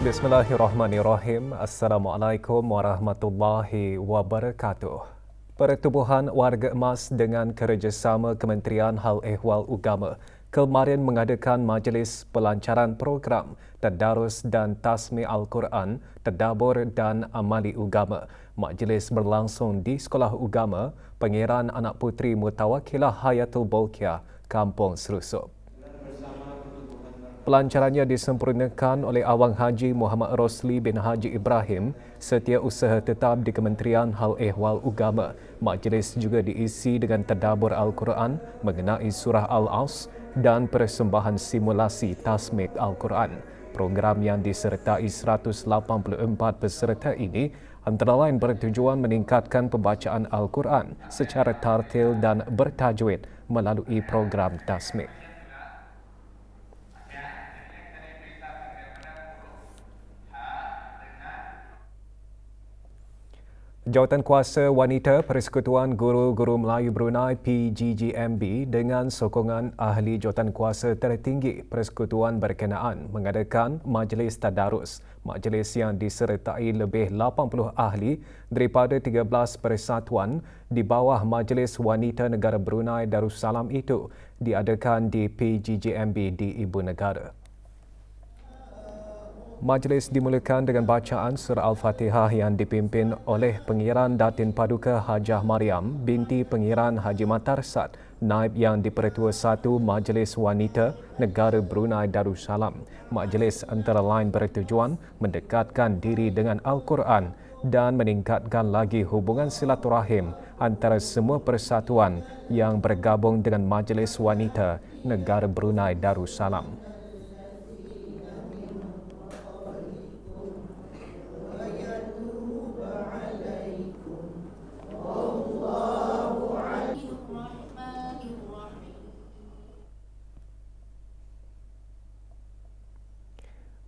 Bismillahirrahmanirrahim. Assalamualaikum warahmatullahi wabarakatuh. Pertubuhan Warga Emas dengan kerjasama Kementerian Hal Ehwal Ugama kemarin mengadakan majlis pelancaran program Tadarus dan Tasmi' Al-Quran, Tadabbur dan Amali Ugama. Majlis berlangsung di Sekolah Ugama Pangeran Anak Puteri Mutawakilah Hayatul Bolkiah, Kampung Serusup. Pelancarannya disempurnakan oleh Awang Haji Muhammad Rosli bin Haji Ibrahim, Setiausaha Tetap di Kementerian Hal Ehwal Ugama. Majlis juga diisi dengan tadabbur Al-Quran mengenai surah Al-As dan persembahan simulasi tasmik Al-Quran. Program yang disertai 184 peserta ini antara lain bertujuan meningkatkan pembacaan Al-Quran secara tartil dan bertajwid melalui program tasmik. Jawatankuasa Wanita Persekutuan Guru-Guru Melayu Brunei PGGMB dengan sokongan Ahli Jawatankuasa Tertinggi Persekutuan berkenaan mengadakan Majlis Tadarus. Majlis yang disertai lebih 80 ahli daripada 13 persatuan di bawah Majlis Wanita Negara Brunei Darussalam itu diadakan di PGGMB di Ibu Negara. Majlis dimulakan dengan bacaan surah Al-Fatihah yang dipimpin oleh Pengiran Datin Paduka Hajah Mariam binti Pengiran Haji Matarsad, Naib yang di-Pertua 1 Majlis Wanita Negara Brunei Darussalam. Majlis antara lain bertujuan mendekatkan diri dengan Al-Quran dan meningkatkan lagi hubungan silaturahim antara semua persatuan yang bergabung dengan Majlis Wanita Negara Brunei Darussalam.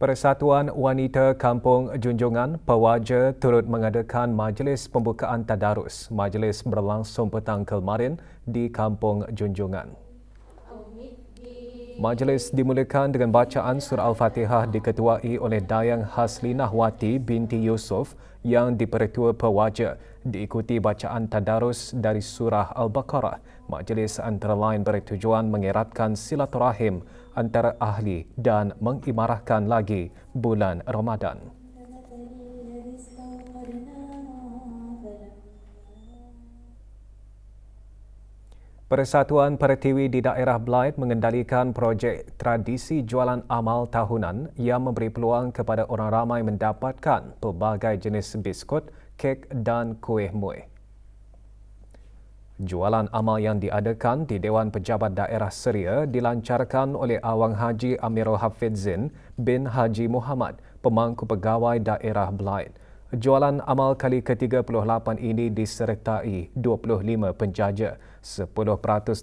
Persatuan Wanita Kampung Junjungan Pewaja turut mengadakan majlis pembukaan tadarus. Majlis berlangsung petang kemarin di Kampung Junjungan. Majlis dimulakan dengan bacaan surah Al-Fatihah diketuai oleh Dayang Haslinah Wati binti Yusof yang di-Pertua Pewaja, diikuti bacaan tadarus dari surah Al-Baqarah. Majlis antara lain bertujuan mengeratkan silaturahim antara ahli dan mengimarahkan lagi bulan Ramadan. Persatuan Pertiwi di daerah Belait mengendalikan projek tradisi jualan amal tahunan yang memberi peluang kepada orang ramai mendapatkan pelbagai jenis biskut, kek dan kuih muih. Jualan amal yang diadakan di Dewan Pejabat Daerah Seria dilancarkan oleh Awang Haji Amirul Hafidzin bin Haji Muhammad, pemangku pegawai daerah Belait. Jualan amal kali ke-38 ini disertai 25 penjaja. 10%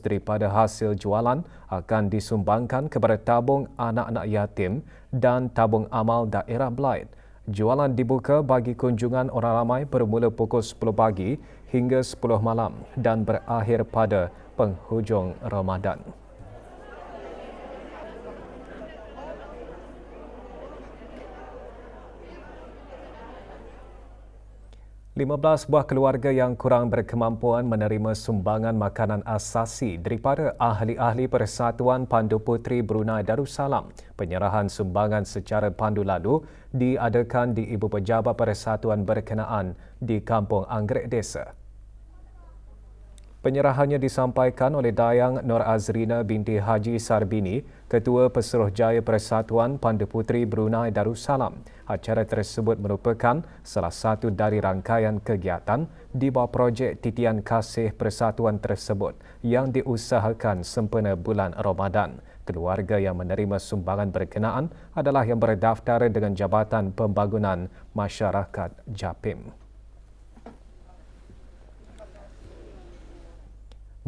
daripada hasil jualan akan disumbangkan kepada tabung anak-anak yatim dan tabung amal daerah Belait. Jualan dibuka bagi kunjungan orang ramai bermula pukul 10 pagi hingga 10 malam dan berakhir pada penghujung Ramadan. 15 buah keluarga yang kurang berkemampuan menerima sumbangan makanan asasi daripada ahli-ahli Persatuan Pandu Puteri Brunei Darussalam. Penyerahan sumbangan secara pandu lalu diadakan di Ibu Pejabat Persatuan berkenaan di Kampung Anggrek Desa. Penyerahannya disampaikan oleh Dayang Nur Azrina binti Haji Sarbini, Ketua Pesuruhjaya Persatuan Pandu Puteri Brunei Darussalam. Acara tersebut merupakan salah satu dari rangkaian kegiatan di bawah projek titian kasih persatuan tersebut yang diusahakan sempena bulan Ramadan. Keluarga yang menerima sumbangan berkenaan adalah yang berdaftar dengan Jabatan Pembangunan Masyarakat JAPIM.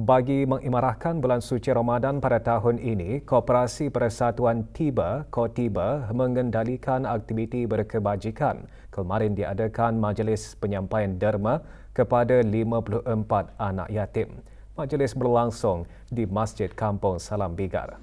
Bagi mengimarahkan bulan suci Ramadan pada tahun ini, Koperasi Persatuan Tiba (Kotiba) mengendalikan aktiviti berkebajikan. Kemarin diadakan majlis penyampaian derma kepada 54 anak yatim. Majlis berlangsung di Masjid Kampung Salam Bigar.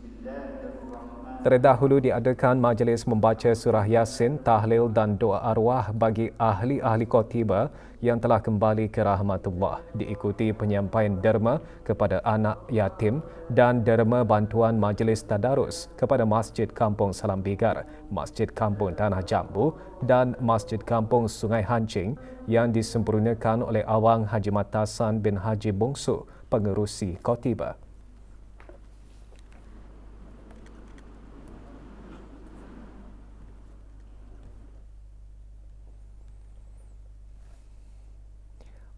Terdahulu diadakan majlis membaca surah Yasin, tahlil dan doa arwah bagi ahli-ahli Qotibah yang telah kembali ke rahmatullah, diikuti penyampaian derma kepada anak yatim dan derma bantuan majlis tadarus kepada Masjid Kampung Salam Bigar, Masjid Kampung Tanah Jambu dan Masjid Kampung Sungai Hancing yang disempurnakan oleh Awang Haji Matasan bin Haji Bongsu, pengerusi Qotibah.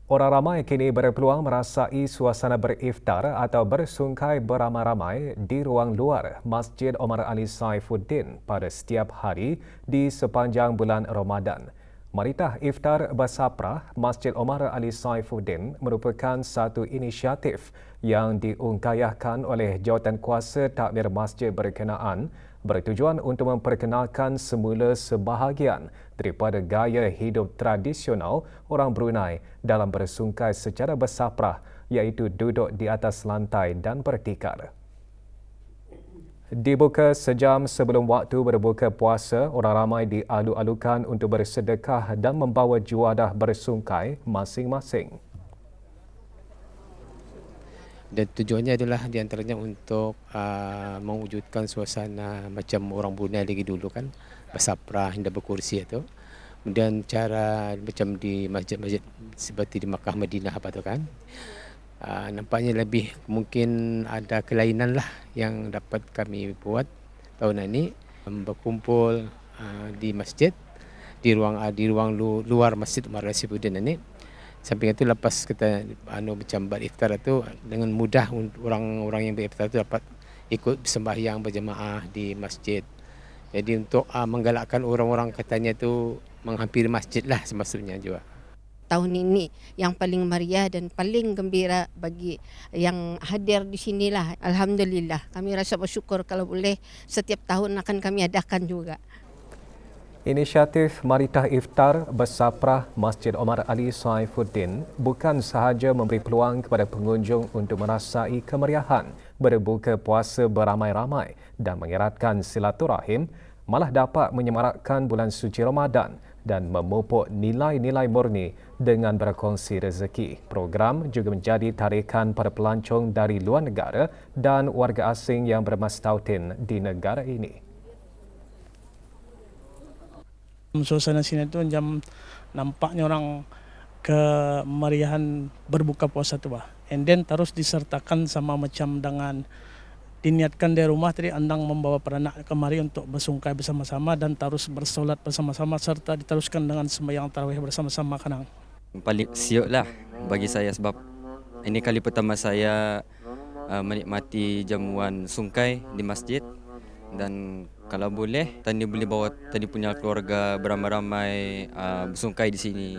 Orang ramai kini berpeluang merasai suasana beriftar atau bersungkai beramai-ramai di ruang luar Masjid Omar Ali Saifuddin pada setiap hari di sepanjang bulan Ramadan. Maritah Iftar Bersaprah Masjid Omar Ali Saifuddin merupakan satu inisiatif yang diungkayahkan oleh Jawatankuasa Takmir Masjid berkenaan bertujuan untuk memperkenalkan semula sebahagian daripada gaya hidup tradisional orang Brunei dalam bersungkai secara bersaprah, iaitu duduk di atas lantai dan bertikar. Dibuka sejam sebelum waktu berbuka puasa, orang ramai dialu-alukan untuk bersedekah dan membawa juadah bersungkai masing-masing. Dan tujuannya adalah di antaranya untuk mewujudkan suasana macam orang Brunei lagi dulu kan, bersaprah, hendak berkursi itu. Kemudian cara macam di masjid-masjid seperti di Makkah, Madinah apa tu kan. Nampaknya lebih mungkin ada kelainan lah yang dapat kami buat tahun ini, berkumpul di masjid di ruang luar Masjid Omar Ali Saifuddin ini. Samping itu lepas kita macam beriftar itu dengan mudah orang-orang yang beriftar itu dapat ikut sembahyang berjemaah di masjid. Jadi untuk menggalakkan orang-orang katanya itu menghampiri masjid lah semaksudnya juga. Tahun ini yang paling meriah dan paling gembira bagi yang hadir di sinilah. Alhamdulillah, kami rasa bersyukur kalau boleh setiap tahun akan kami adakan juga. Inisiatif Maritah Iftar Bersaprah Masjid Omar Ali Saifuddin bukan sahaja memberi peluang kepada pengunjung untuk merasai kemeriahan berbuka puasa beramai-ramai dan mengeratkan silaturahim, malah dapat menyemarakkan bulan suci Ramadan dan memupuk nilai-nilai murni dengan berkongsi rezeki. Program juga menjadi tarikan pada pelancong dari luar negara dan warga asing yang bermastautin di negara ini. Suasana sini tu macam nampaknya orang kemeriahan berbuka puasa tu bah. And then terus disertakan sama macam dengan diniatkan dari rumah tadi andang membawa peranak kemari untuk bersungkai bersama-sama dan terus bersolat bersama-sama serta diteruskan dengan sembahyang tarawih bersama-sama kanang. Paling siok lah bagi saya sebab ini kali pertama saya menikmati jamuan sungkai di masjid, dan kalau boleh tadi boleh bawa tadi punya keluarga beramai-ramai bersungkai di sini.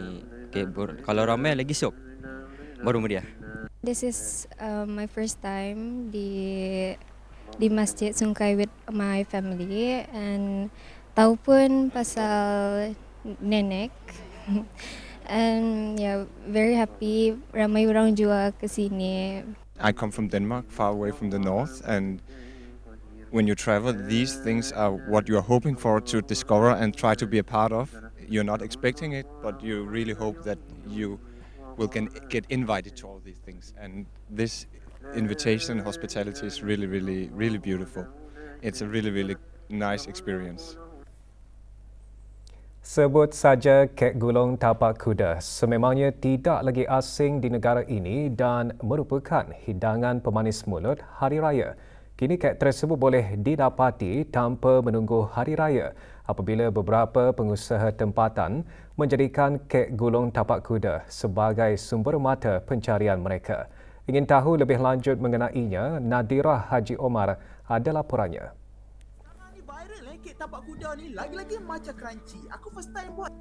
Okay, kalau ramai lagi syok, baru meriah. This is my first time di masjid sungkai with my family, and tahu pun pasal nenek. And yeah, very happy, ramai orang juga ke sini. I come from Denmark, far away from the north, and when you travel, these things are what you're hoping for to discover and try to be a part of. You're not expecting it, but you really hope that you will get invited to all these things. And this invitation and hospitality is really, really, really beautiful. It's a really, really nice experience. Sebut saja kek gulung tapak kuda sememangnya tidak lagi asing di negara ini dan merupakan hidangan pemanis mulut hari raya. Kini kek tersebut boleh didapati tanpa menunggu hari raya apabila beberapa pengusaha tempatan menjadikan kek gulung tapak kuda sebagai sumber mata pencarian mereka. Ingin tahu lebih lanjut mengenainya, Nadirah Haji Omar ada laporannya. Ni viral kek tapak kuda ni, lagi-lagi macam crunchy. Aku first time buat.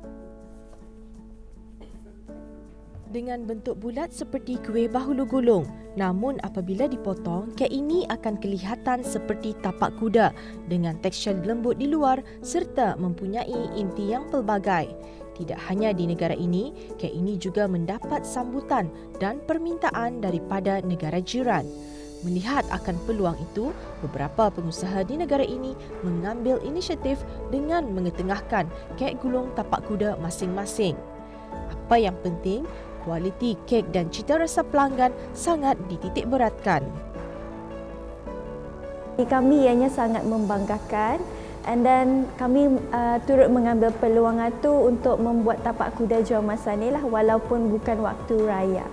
Dengan bentuk bulat seperti kuih bahulu gulung. Namun apabila dipotong, kek ini akan kelihatan seperti tapak kuda dengan tekstur lembut di luar serta mempunyai inti yang pelbagai. Tidak hanya di negara ini, kek ini juga mendapat sambutan dan permintaan daripada negara jiran. Melihat akan peluang itu, beberapa pengusaha di negara ini mengambil inisiatif dengan mengetengahkan kek gulung tapak kuda masing-masing. Apa yang penting, kualiti kek dan cita rasa pelanggan sangat dititikberatkan. Kami ianya sangat membanggakan, and then kami turut mengambil peluang itu untuk membuat tapak kuda jual masa ni lah, walaupun bukan waktu raya.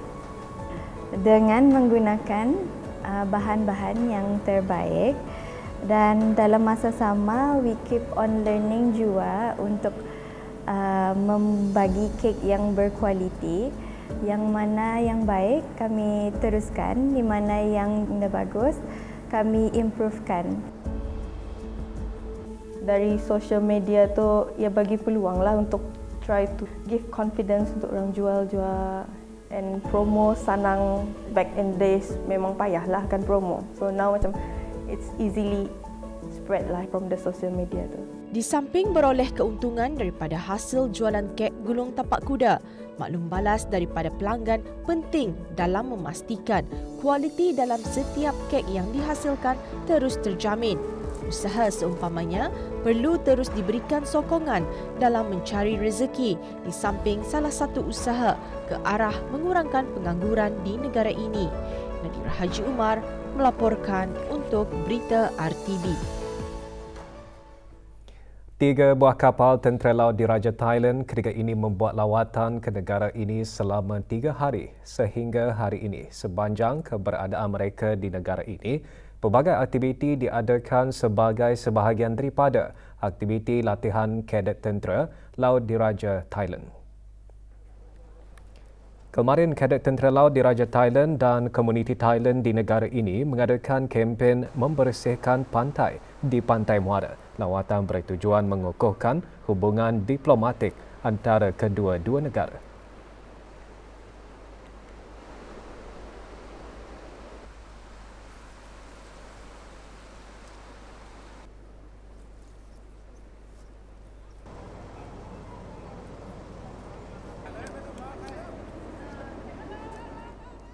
Dengan menggunakan bahan-bahan yang terbaik, dan dalam masa sama we keep on learning juga untuk membagi kek yang berkualiti. Yang mana yang baik kami teruskan, di mana yang tidak bagus kami improvekan. Dari social media tu, ia bagi peluang lah untuk try to give confidence untuk orang jual-jual, and promo senang. Back in days memang payah lah kan promo. So now macam it's easily spread lah from the social media tu. Di samping beroleh keuntungan daripada hasil jualan kek gulung tapak kuda, maklum balas daripada pelanggan penting dalam memastikan kualiti dalam setiap kek yang dihasilkan terus terjamin. Usaha seumpamanya perlu terus diberikan sokongan dalam mencari rezeki di samping salah satu usaha ke arah mengurangkan pengangguran di negara ini. Nadira Haji Umar melaporkan untuk Berita RTB. 3 buah kapal tentera laut Diraja Thailand ketika ini membuat lawatan ke negara ini selama 3 hari sehingga hari ini. Sepanjang keberadaan mereka di negara ini, pelbagai aktiviti diadakan sebagai sebahagian daripada aktiviti latihan kadet tentera laut Diraja Thailand. Kemarin, kadet tentera laut Diraja Thailand dan komuniti Thailand di negara ini mengadakan kempen membersihkan pantai di Pantai Muara. Lawatan bertujuan mengukuhkan hubungan diplomatik antara kedua-dua negara.